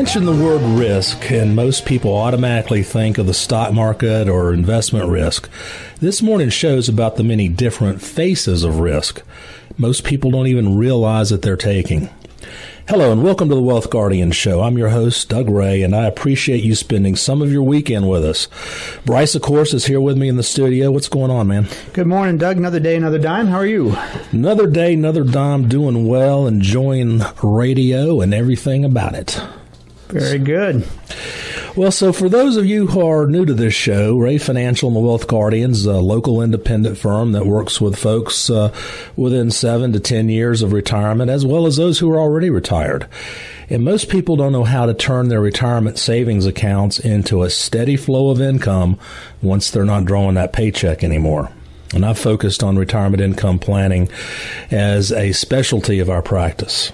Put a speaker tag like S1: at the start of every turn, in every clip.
S1: mention the word risk, and most people automatically think of the stock market or investment risk. This morning's show is about the many different faces of risk most people don't even realize that they're taking. Hello, and welcome to the Wealth Guardian Show. I'm your host, Doug Ray, and I appreciate you spending some of your weekend with us. Bryce, of course, is here with me in the studio. What's going on, man?
S2: Good morning, Doug. Another day, another dime. How are you?
S1: Another day, another dime. Doing well, enjoying radio and everything about it.
S2: Very good.
S1: Well, so for those of you who are new to this show, Ray Financial and the Wealth Guardians, a local independent firm that works with folks within 7 to 10 years of retirement, as well as those who are already retired. And most people don't know how to turn their retirement savings accounts into a steady flow of income once they're not drawing that paycheck anymore. And I've focused on retirement income planning as a specialty of our practice.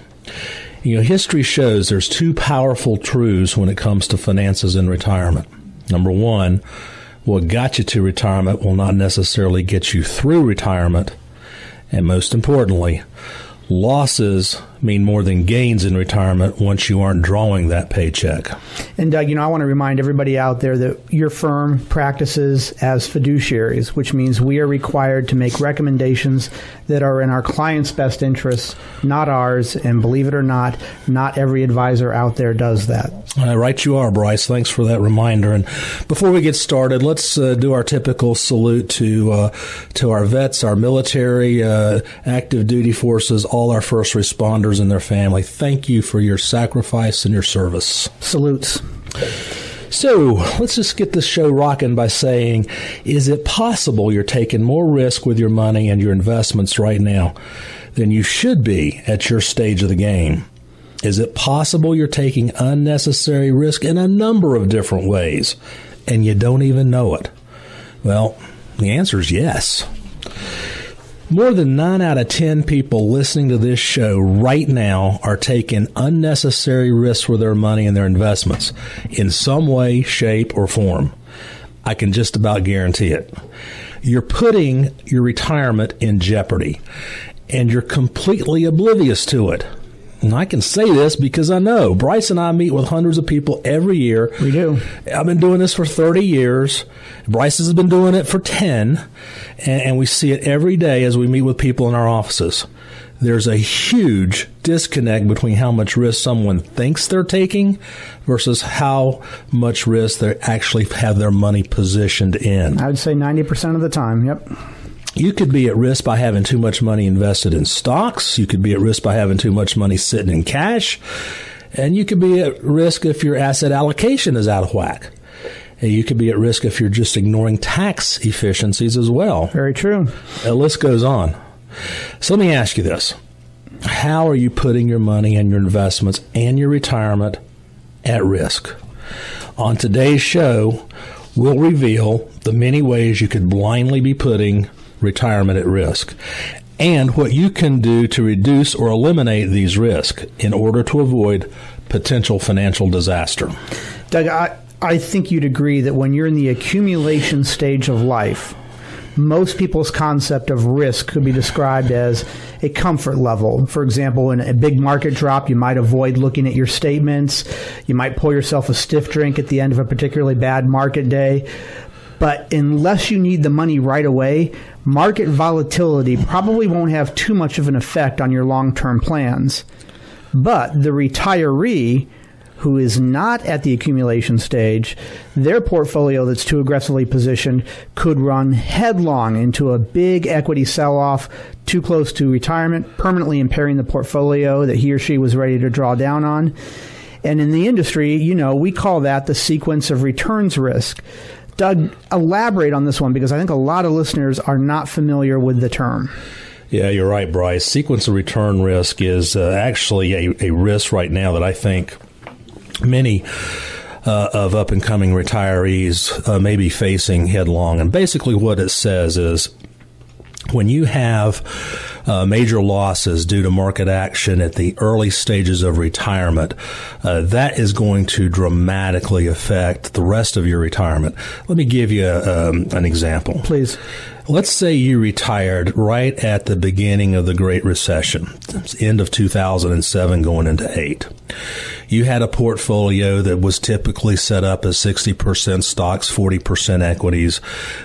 S1: You know, history shows there's two powerful truths when it comes to finances in retirement. Number one, what got you to retirement will not necessarily get you through retirement. And most importantly, losses mean more than gains in retirement once you aren't drawing that paycheck.
S2: And Doug, I want to remind everybody out there that your firm practices as fiduciaries, which means we are required to make recommendations that are in our client's best interests, not ours. And believe it or not every advisor out there does that.
S1: Right you are, Bryce. Thanks for that reminder. And before we get started, let's do our typical salute to our vets, our military, active duty forces, all our first responders and their family. Thank you for your sacrifice and your service.
S2: Salutes.
S1: So let's just get this show rocking by saying, is it possible you're taking more risk with your money and your investments right now than you should be at your stage of the game? Is it possible you're taking unnecessary risk in a number of different ways and you don't even know it? Well, the answer is yes. More than 9 out of 10 people listening to this show right now are taking unnecessary risks with their money and their investments in some way, shape, or form. I can just about guarantee it. You're putting your retirement in jeopardy, and you're completely oblivious to it. And I can say this because I know. Bryce and I meet with hundreds of people every year.
S2: We do.
S1: I've been doing this for 30 years. Bryce has been doing it for 10. And we see it every day as we meet with people in our offices. There's a huge disconnect between how much risk someone thinks they're taking versus how much risk they actually have their money positioned in.
S2: I would say 90% of the time, yep.
S1: You could be at risk by having too much money invested in stocks. You could be at risk by having too much money sitting in cash. And you could be at risk if your asset allocation is out of whack. And you could be at risk if you're just ignoring tax efficiencies as well.
S2: Very true.
S1: The list goes on. So let me ask you this. How are you putting your money and your investments and your retirement at risk? On today's show, we'll reveal the many ways you could blindly be putting retirement at risk, and what you can do to reduce or eliminate these risks in order to avoid potential financial disaster.
S2: Doug, I think you'd agree that when you're in the accumulation stage of life, most people's concept of risk could be described as a comfort level. For example, in a big market drop, you might avoid looking at your statements. You might pour yourself a stiff drink at the end of a particularly bad market day. But unless you need the money right away, market volatility probably won't have too much of an effect on your long-term plans. But the retiree who is not at the accumulation stage, their portfolio that's too aggressively positioned could run headlong into a big equity sell-off too close to retirement, permanently impairing the portfolio that he or she was ready to draw down on. And in the industry, we call that the sequence of returns risk. Doug, elaborate on this one because I think a lot of listeners are not familiar with the term.
S1: Yeah, you're right, Bryce. Sequence of return risk is actually a risk right now that I think many of up-and-coming retirees may be facing headlong. And basically what it says is when you have major losses due to market action at the early stages of retirement, that is going to dramatically affect the rest of your retirement. Let me give you an example.
S2: Please.
S1: Let's say you retired right at the beginning of the Great Recession, end of 2007 going into 8. You had a portfolio that was typically set up as 60% stocks, 40% equities.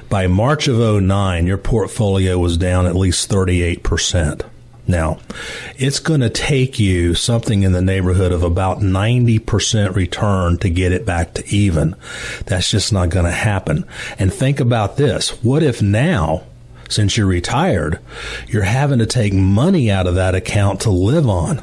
S1: By March of 2009, your portfolio was down at least 38%. Now, it's going to take you something in the neighborhood of about 90% return to get it back to even. That's just not going to happen. And think about this. What if now, since you're retired, you're having to take money out of that account to live on?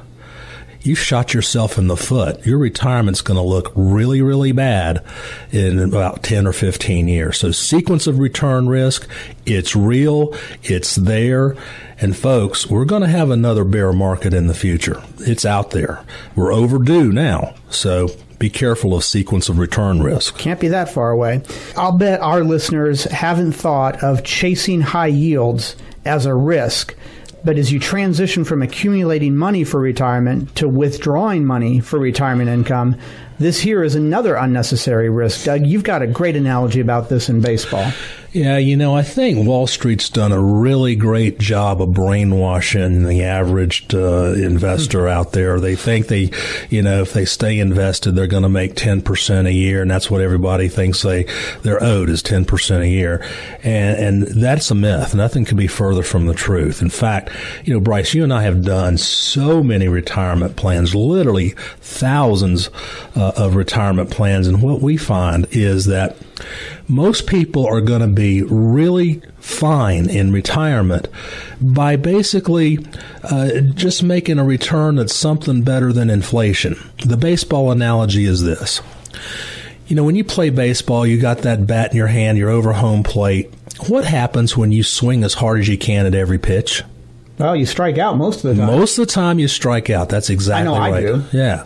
S1: You shot yourself in the foot. Your retirement's going to look really, really bad in about 10 or 15 years. So sequence of return risk, it's real, it's there. And folks, we're going to have another bear market in the future. It's out there. We're overdue now. So be careful of sequence of return risk.
S2: Can't be that far away. I'll bet our listeners haven't thought of chasing high yields as a risk. But as you transition from accumulating money for retirement to withdrawing money for retirement income, this here is another unnecessary risk. Doug, you've got a great analogy about this in baseball.
S1: Yeah, I think Wall Street's done a really great job of brainwashing the average investor out there. They think if they stay invested, they're going to make 10% a year, and that's what everybody thinks they're owed is 10% a year. And that's a myth. Nothing can be further from the truth. In fact, Bryce, you and I have done so many retirement plans, literally thousands of retirement plans, and what we find is that most people are going to be really fine in retirement by basically just making a return that's something better than inflation. The baseball analogy is this. When you play baseball, you got that bat in your hand, you're over home plate. What happens when you swing as hard as you can at every pitch?
S2: Well, you strike out most of the time.
S1: Most of the time you strike out. That's exactly right.
S2: I do.
S1: Yeah.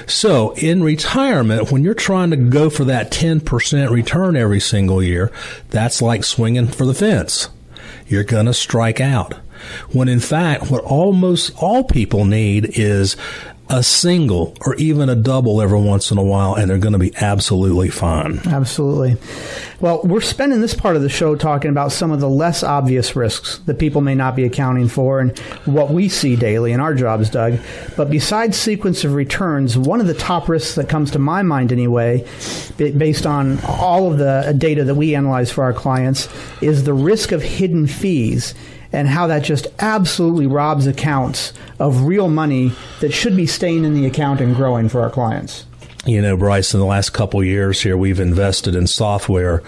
S1: So in retirement, when you're trying to go for that 10% return every single year, that's like swinging for the fence. You're going to strike out. When in fact, what almost all people need is a single or even a double every once in a while, and they're going to be absolutely fine.
S2: Absolutely. Well, we're spending this part of the show talking about some of the less obvious risks that people may not be accounting for and what we see daily in our jobs, Doug. But besides sequence of returns, one of the top risks that comes to my mind anyway, based on all of the data that we analyze for our clients, is the risk of hidden fees and how that just absolutely robs accounts of real money that should be staying in the account and growing for our clients.
S1: Bryce, in the last couple of years here, we've invested in software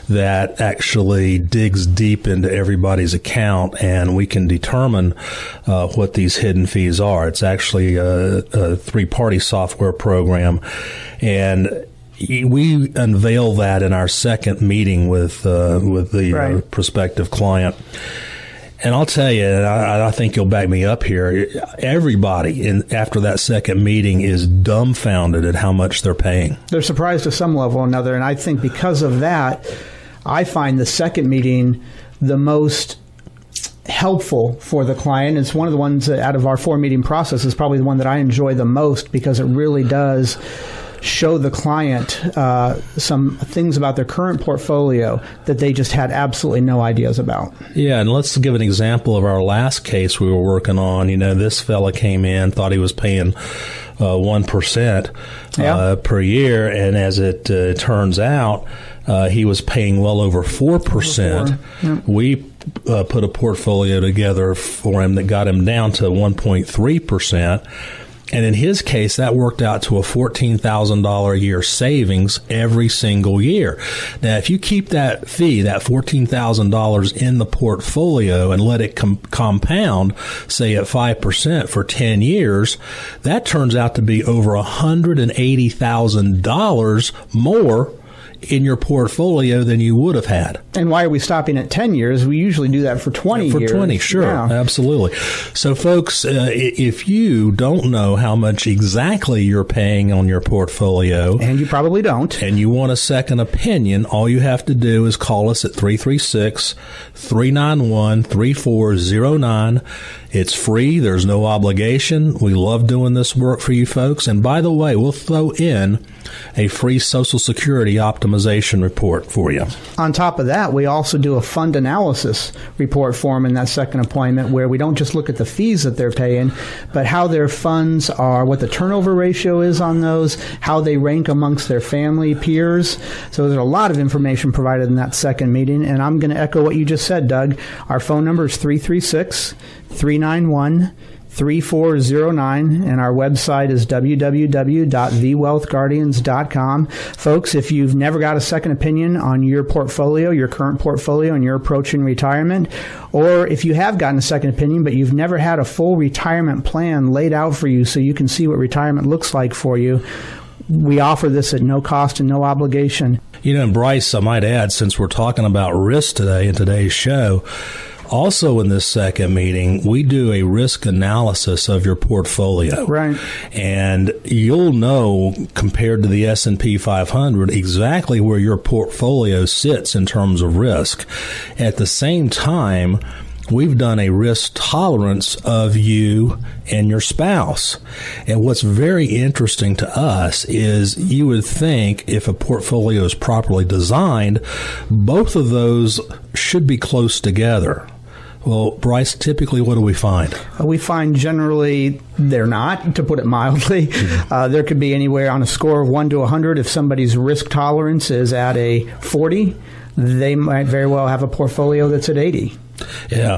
S1: that actually digs deep into everybody's account, and we can determine what these hidden fees are. It's actually a three-party software program, and we unveil that in our second meeting with the prospective client. And I'll tell you, and I think you'll back me up here, everybody after that second meeting is dumbfounded at how much they're paying.
S2: They're surprised to some level or another, and I think because of that, I find the second meeting the most helpful for the client. It's one of the ones out of our 4-meeting process is probably the one that I enjoy the most because it really does show the client some things about their current portfolio that they just had absolutely no ideas about.
S1: Yeah, and let's give an example of our last case we were working on. This fella came in, thought he was paying 1% per year, and as it turns out, he was paying well over 4%. Yep. We put a portfolio together for him that got him down to 1.3%. And in his case, that worked out to a $14,000 a year savings every single year. Now, if you keep that fee, that $14,000 in the portfolio and let it compound, say at 5% for 10 years, that turns out to be over $180,000 more in your portfolio than you would have had.
S2: And why are we stopping at 10 years? We usually do that for 20 years.
S1: For 20, sure. Yeah. Absolutely. So, folks, if you don't know how much exactly you're paying on your portfolio,
S2: and you probably don't,
S1: and you want a second opinion, all you have to do is call us at 336-391-3409. It's free. There's no obligation. We love doing this work for you folks. And by the way, we'll throw in a free Social Security optimization report for you.
S2: On top of that, we also do a fund analysis report for them in that second appointment, where we don't just look at the fees that they're paying, but how their funds are, what the turnover ratio is on those, how they rank amongst their family peers. So there's a lot of information provided in that second meeting, and I'm going to echo what you just said, Doug. Our phone number is 336-391-3409, and our website is www.thewealthguardians.com. Folks, if you've never got a second opinion on your portfolio, your current portfolio, and you're approaching retirement, or if you have gotten a second opinion but you've never had a full retirement plan laid out for you so you can see what retirement looks like for you, we offer this at no cost and no obligation.
S1: And Bryce, I might add, since we're talking about risk today in today's show, also in this second meeting, we do a risk analysis of your portfolio.
S2: Right.
S1: And you'll know, compared to the S&P 500, exactly where your portfolio sits in terms of risk. At the same time, we've done a risk tolerance of you and your spouse. And what's very interesting to us is you would think if a portfolio is properly designed, both of those should be close together. Well, Bryce, typically what do we find?
S2: We find generally they're not, to put it mildly. There could be anywhere on a score of 1 to 100. If somebody's risk tolerance is at a 40, they might very well have a portfolio that's at 80.
S1: Yeah.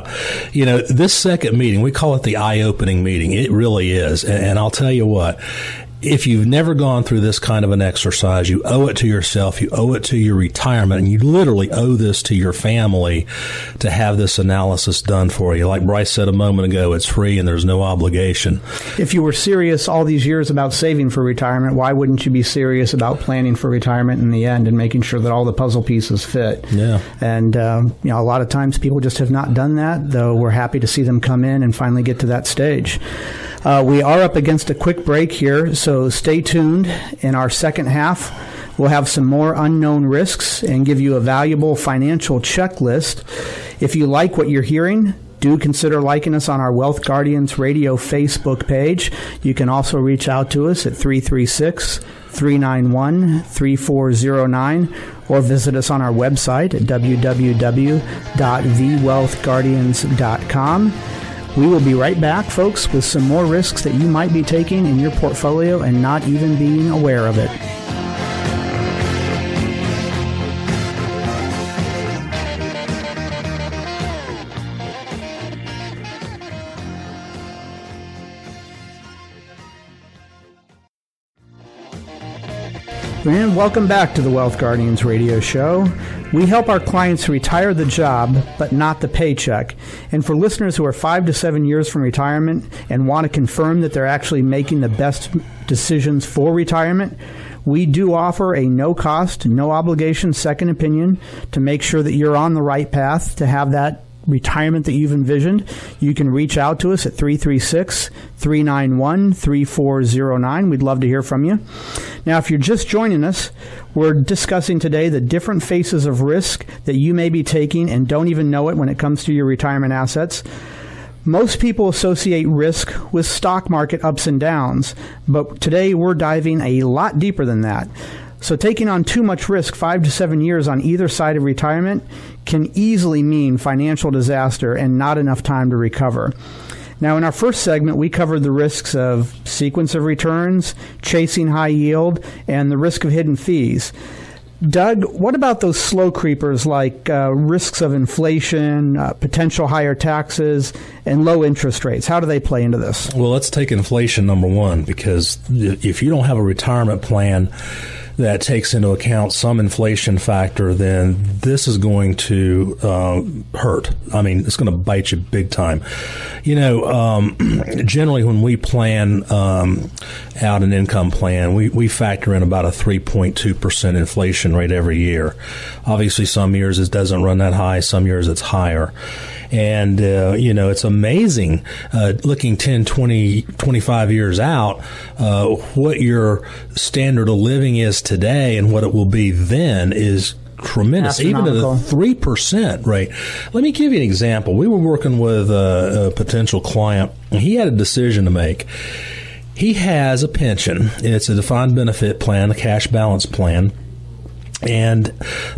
S1: This second meeting, we call it the eye-opening meeting. It really is. And I'll tell you what, if you've never gone through this kind of an exercise, you owe it to yourself, you owe it to your retirement, and you literally owe this to your family to have this analysis done for you. Like Bryce said a moment ago, it's free and there's no obligation.
S2: If you were serious all these years about saving for retirement, why wouldn't you be serious about planning for retirement in the end and making sure that all the puzzle pieces fit?
S1: Yeah.
S2: And, a lot of times people just have not done that, though we're happy to see them come in and finally get to that stage. We are up against a quick break here, so stay tuned. In our second half, we'll have some more unknown risks and give you a valuable financial checklist. If you like what you're hearing, do consider liking us on our Wealth Guardians Radio Facebook page. You can also reach out to us at 336-391-3409 or visit us on our website at www.thewealthguardians.com. We will be right back, folks, with some more risks that you might be taking in your portfolio and not even being aware of it. And welcome back to the Wealth Guardians Radio Show. We help our clients retire the job, but not the paycheck. And for listeners who are 5 to 7 years from retirement and want to confirm that they're actually making the best decisions for retirement, we do offer a no-cost, no-obligation second opinion to make sure that you're on the right path to have that retirement that you've envisioned. You can reach out to us at 336-391-3409. We'd love to hear from you. Now, if you're just joining us, we're discussing today the different faces of risk that you may be taking and don't even know it when it comes to your retirement assets. Most people associate risk with stock market ups and downs, but today we're diving a lot deeper than that. So taking on too much risk 5 to 7 years on either side of retirement can easily mean financial disaster and not enough time to recover. Now, in our first segment, we covered the risks of sequence of returns, chasing high yield, and the risk of hidden fees. Doug, what about those slow creepers like risks of inflation, potential higher taxes, and low interest rates? How do they play into this?
S1: Well, let's take inflation number one, because if you don't have a retirement plan that takes into account some inflation factor, then this is going to hurt. I mean, it's going to bite you big time. Generally when we plan out an income plan, we factor in about a 3.2% inflation rate every year. Obviously, some years it doesn't run that high, some years it's higher. And, it's amazing looking 10, 20, 25 years out, what your standard of living is today and what it will be then is tremendous, even at a 3% rate. Let me give you an example. We were working with a potential client, and he had a decision to make. he has a pension. It's a defined benefit plan, a cash balance plan. And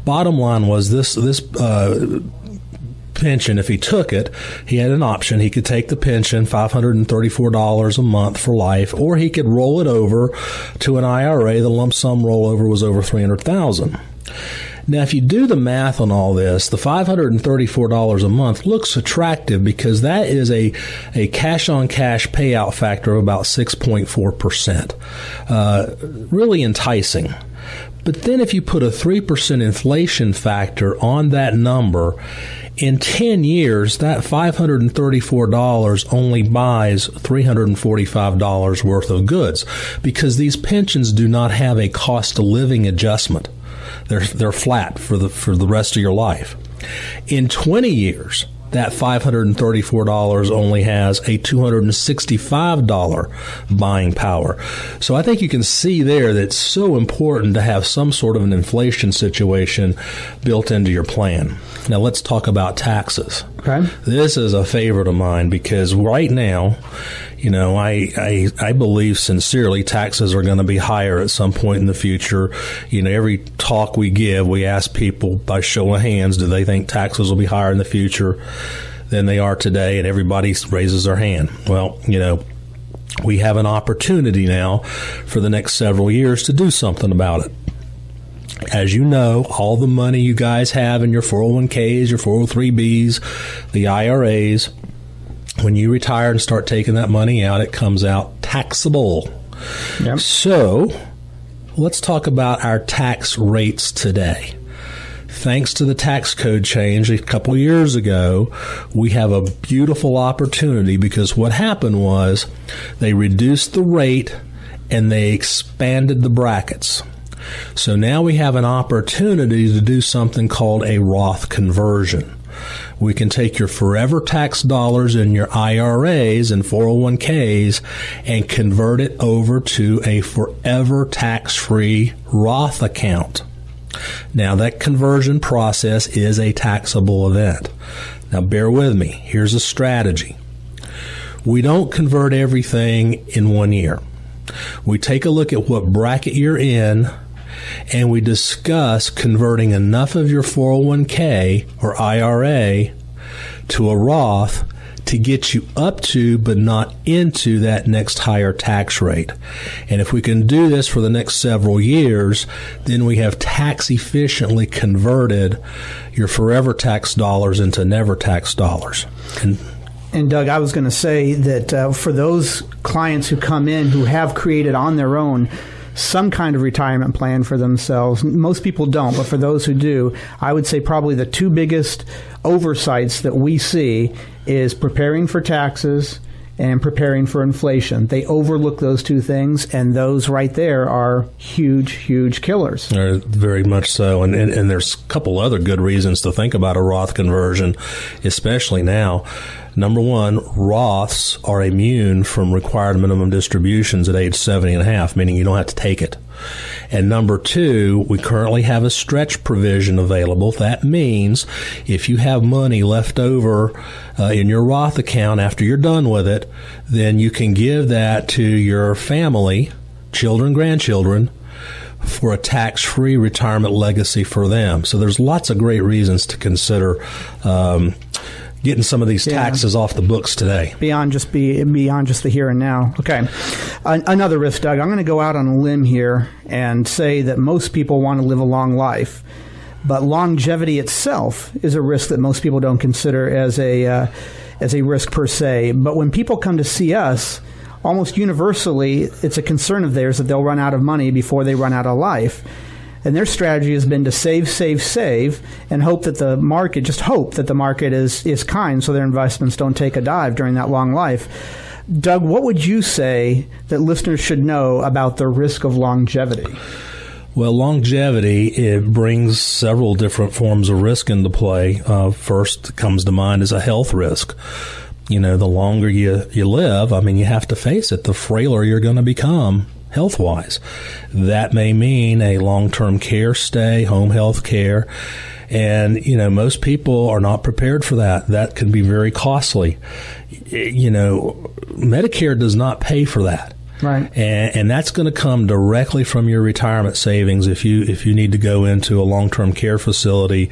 S1: bottom line was this pension, if he took it, he had an option. He could take the pension, $534 a month for life, or he could roll it over to an IRA. The lump sum rollover was over $300,000. Now, if you do the math on all this, the $534 a month looks attractive because that is a cash-on-cash payout factor of about 6.4%. Really enticing. But then if you put a 3% inflation factor on that number, in 10 years, that $534 only buys $345 worth of goods because these pensions do not have a cost of living adjustment. They're flat for the rest of your life. In 20 years, that $534 only has a $265 buying power. So I think you can see there that it's so important to have some sort of an inflation situation built into your plan. Now let's talk about taxes.
S2: Okay. This
S1: is a favorite of mine because right now, you know, I believe sincerely taxes are going to be higher at some point in the future. You know, every talk we give, we ask people by show of hands, do they think taxes will be higher in the future than they are today? And everybody raises their hand. Well, you know, we have an opportunity now for the next several years to do something about it. As you know, all the money you guys have in your 401ks, your 403bs, the IRAs, when you retire and start taking that money out, it comes out taxable. Yep. So let's talk about our tax rates today. Thanks to the tax code change a couple years ago, we have a beautiful opportunity because what happened was they reduced the rate and they expanded the brackets. So now we have an opportunity to do something called a Roth conversion. We can take your forever tax dollars in your IRAs and 401ks and convert it over to a forever tax-free Roth account. Now, that conversion process is a taxable event. Now, bear with me. Here's a strategy. We don't convert everything in 1 year. We take a look at what bracket you're in, and we discuss converting enough of your 401k or IRA to a Roth to get you up to but not into that next higher tax rate. And if we can do this for the next several years, then we have tax efficiently converted your forever tax dollars into never tax dollars.
S2: And Doug, I was going to say that for those clients who come in who have created on their own some kind of retirement plan for themselves. Most people don't, but for those who do, I would say probably the two biggest oversights that we see is preparing for taxes and preparing for inflation. They overlook those two things, and those right there are huge, huge killers.
S1: Very much so. And there's a couple other good reasons to think about a Roth conversion, especially now. Number one, Roths are immune from required minimum distributions at age 70 and a half, meaning you don't have to take it. And number two, we currently have a stretch provision available. That means if you have money left over in your Roth account after you're done with it, then you can give that to your family, children, grandchildren, for a tax-free retirement legacy for them. So there's lots of great reasons to consider getting some of these taxes off the books today.
S2: Beyond just the here and now. Okay. Another risk, Doug. I'm going to go out on a limb here and say that most people want to live a long life, but longevity itself is a risk that most people don't consider as a risk per se. But when people come to see us, almost universally, it's a concern of theirs that they'll run out of money before they run out of life. And their strategy has been to save, and hope that the market is kind so their investments don't take a dive during that long life. Doug, what would you say that listeners should know about the risk of longevity?
S1: Well, longevity, it brings several different forms of risk into play. First comes to mind is a health risk. You know, the longer you live, I mean, you have to face it, the frailer you're going to become health-wise. That may mean a long-term care stay, home health care, and, you know, most people are not prepared for that. That can be very costly. You know, Medicare does not pay for that.
S2: Right.
S1: And that's going to come directly from your retirement savings. If you need to go into a long-term care facility,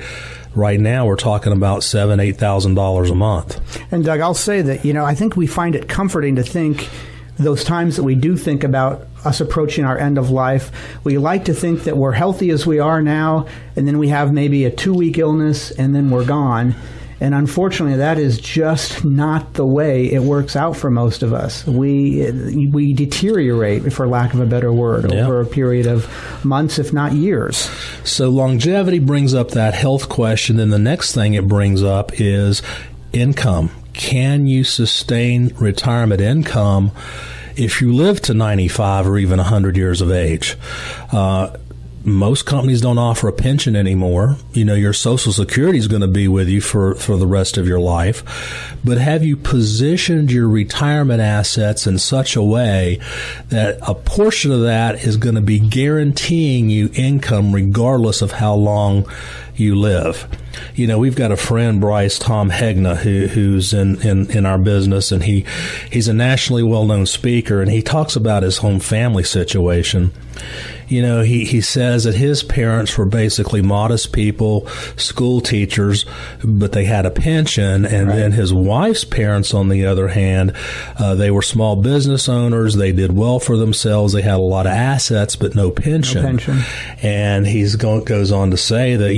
S1: right now we're talking about $7,000-8,000 a month.
S2: And Doug, I'll say that, I think we find it comforting to think those times that we do think about us approaching our end of life, we like to think that we're healthy as we are now, and then we have maybe a 2-week illness, and then we're gone. And unfortunately, that is just not the way it works out for most of us. We deteriorate, for lack of a better word, over a period of months, if not years.
S1: So longevity brings up that health question. And the next thing it brings up is income. Can you sustain retirement income if you live to 95 or even 100 years of age? Most companies don't offer a pension anymore. Your Social Security is going to be with you for the rest of your life. But have you positioned your retirement assets in such a way that a portion of that is going to be guaranteeing you income regardless of how long you live? We've got a friend, Bryce Tom Hegna, who's in our business, and he's a nationally well-known speaker, and he talks about his home family situation. He says that his parents were basically modest people, school teachers, but they had a pension. And then his wife's parents, on the other hand, they were small business owners. They did well for themselves. They had a lot of assets, but no pension. And he goes on to say that,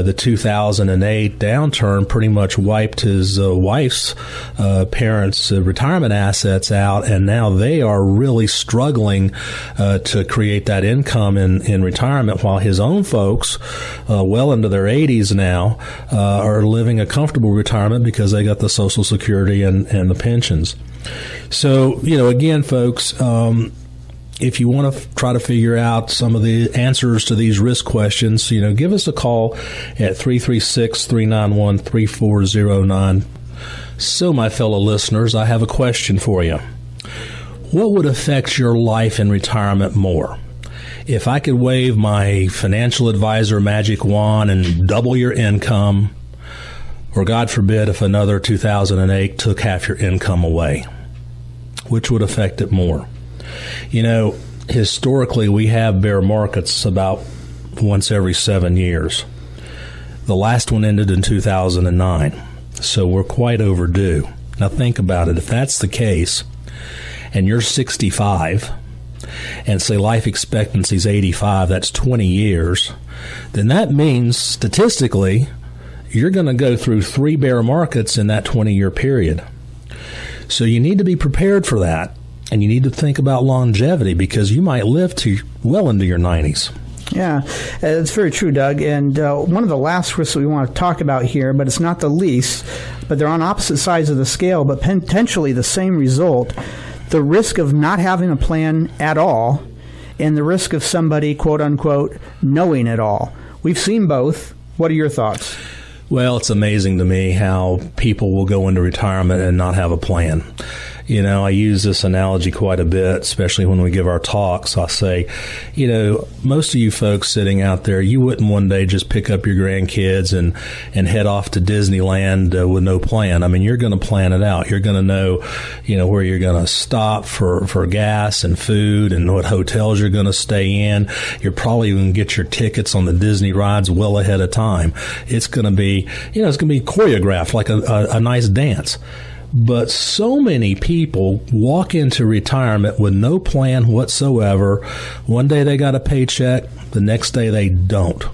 S1: the 2008 downturn pretty much wiped his wife's parents' retirement assets out. And now they are really struggling to create that income in retirement, while his own folks, well into their 80s now, are living a comfortable retirement because they got the Social Security and the pensions. So, again, folks, if you want to try to figure out some of the answers to these risk questions, give us a call at 336-391-3409. So, my fellow listeners, I have a question for you. What would affect your life in retirement more? If I could wave my financial advisor magic wand and double your income, or God forbid if another 2008 took half your income away, which would affect it more? Historically, we have bear markets about once every 7 years. The last one ended in 2009, so we're quite overdue. Now think about it. If that's the case, and you're 65, and say life expectancy is 85, that's 20 years, then that means statistically you're going to go through 3 bear markets in that 20-year period. So you need to be prepared for that, and you need to think about longevity because you might live to well into your 90s.
S2: Yeah, it's very true, Doug. And one of the last risks we want to talk about here, but it's not the least, but they're on opposite sides of the scale, but potentially the same result, the risk of not having a plan at all and the risk of somebody, quote unquote, knowing it all. We've seen both. What are your thoughts?
S1: Well, it's amazing to me how people will go into retirement and not have a plan. I use this analogy quite a bit, especially when we give our talks. I'll say, most of you folks sitting out there, you wouldn't one day just pick up your grandkids and head off to Disneyland with no plan. I mean, you're going to plan it out. You're going to know, where you're going to stop for gas and food and what hotels you're going to stay in. You're probably going to get your tickets on the Disney rides well ahead of time. It's going to be, it's going to be choreographed like a nice dance. But so many people walk into retirement with no plan whatsoever. One day they got a paycheck, the next day they don't.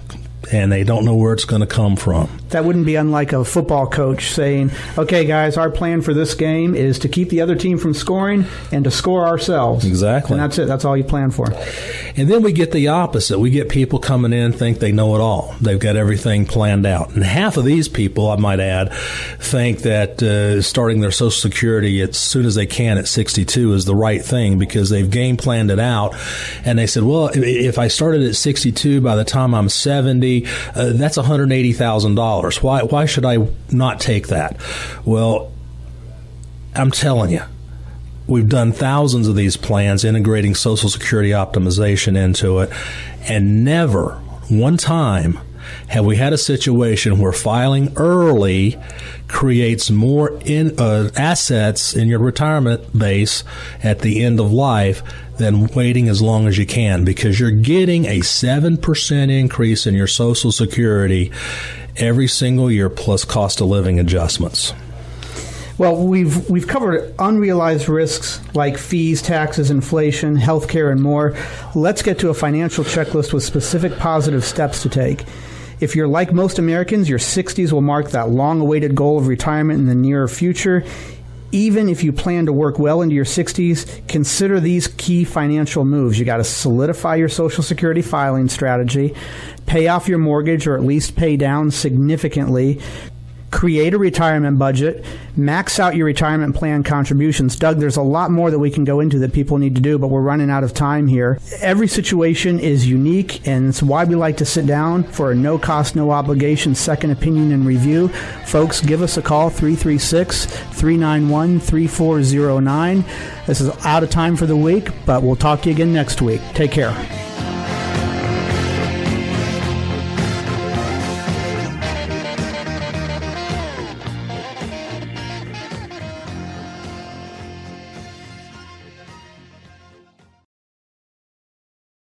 S1: And they don't know where it's going to come from.
S2: That wouldn't be unlike a football coach saying, okay, guys, our plan for this game is to keep the other team from scoring and to score ourselves.
S1: Exactly.
S2: And that's it. That's all you plan for.
S1: And then we get the opposite. We get people coming in think they know it all. They've got everything planned out. And half of these people, I might add, think that starting their Social Security as soon as they can at 62 is the right thing because they've game planned it out. And they said, well, if I started at 62 by the time I'm 70, that's $180,000. Why should I not take that? Well, I'm telling you, we've done thousands of these plans integrating Social Security optimization into it, and never one time have we had a situation where filing early creates more assets in your retirement base at the end of life than waiting as long as you can, because you're getting a 7% increase in your Social Security every single year plus cost of living adjustments.
S2: Well, we've covered unrealized risks like fees, taxes, inflation, healthcare, and more. Let's get to a financial checklist with specific positive steps to take. If you're like most Americans, your 60s will mark that long-awaited goal of retirement in the near future. Even if you plan to work well into your 60s, consider these key financial moves. You got to solidify your Social Security filing strategy, pay off your mortgage or at least pay down significantly, create a retirement budget, max out your retirement plan contributions. Doug, there's a lot more that we can go into that people need to do, but we're running out of time here. Every situation is unique, and it's why we like to sit down for a no-cost, no-obligation second opinion and review. Folks, give us a call, 336-391-3409. This is out of time for the week, but we'll talk to you again next week. Take care.